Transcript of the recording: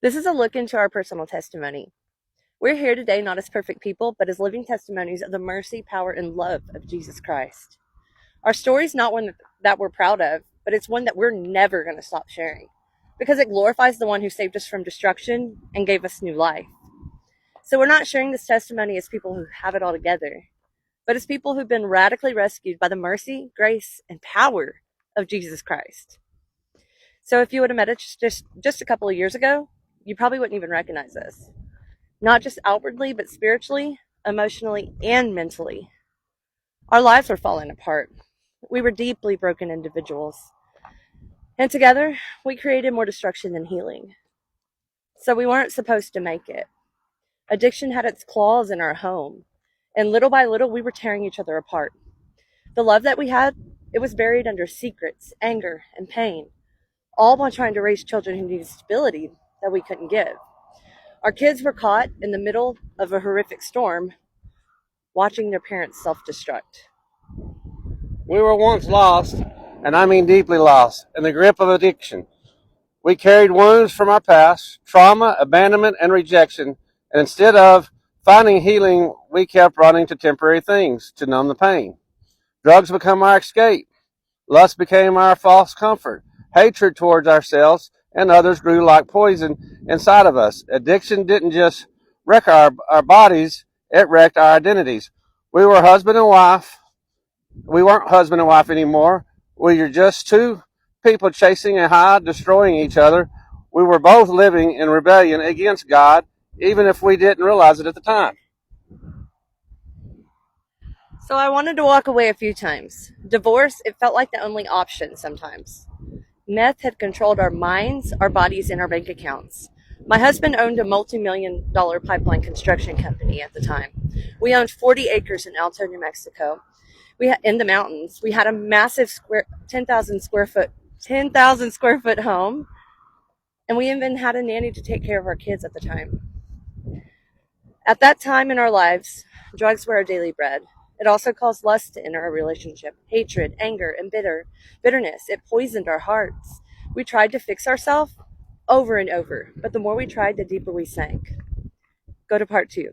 This is a look into our personal testimony. We're here today not as perfect people, but as living testimonies of the mercy, power, and love of Jesus Christ. Our story is not one that we're proud of, but it's one that we're never going to stop sharing because it glorifies the one who saved us from destruction and gave us new life. So we're not sharing this testimony as people who have it all together, but as people who've been radically rescued by the mercy, grace, and power of Jesus Christ. So if you would have met us just a couple of years ago, you probably wouldn't even recognize us. Not just outwardly, but spiritually, emotionally, and mentally. Our lives were falling apart. We were deeply broken individuals. And together, we created more destruction than healing. So we weren't supposed to make it. Addiction had its claws in our home. And little by little, we were tearing each other apart. The love that we had, it was buried under secrets, anger, and pain, all while trying to raise children who needed stability that we couldn't give. Our kids were caught in the middle of a horrific storm, watching their parents self-destruct. We were once lost, and I mean deeply lost, in the grip of addiction. We carried wounds from our past, trauma, abandonment, and rejection, and instead of finding healing, we kept running to temporary things to numb the pain. Drugs became our escape. Lust became our false comfort. Hatred towards ourselves and others grew like poison inside of us. Addiction didn't just wreck our bodies, it wrecked our identities. We were husband and wife. We weren't husband and wife anymore. We were just two people chasing a high, destroying each other. We were both living in rebellion against God, even if we didn't realize it at the time. So I wanted to walk away a few times. Divorce, it felt like the only option sometimes. Meth had controlled our minds, our bodies, and our bank accounts. My husband owned a multi-million-dollar pipeline construction company at the time. We owned 40 acres in Alto, New Mexico. In the mountains. We had a massive 10,000 square foot home, and we even had a nanny to take care of our kids at the time. At that time in our lives, drugs were our daily bread. It also caused lust to enter our relationship, hatred, anger, and bitterness. It poisoned our hearts. We tried to fix ourselves over and over, but the more we tried, the deeper we sank. Go to part 2.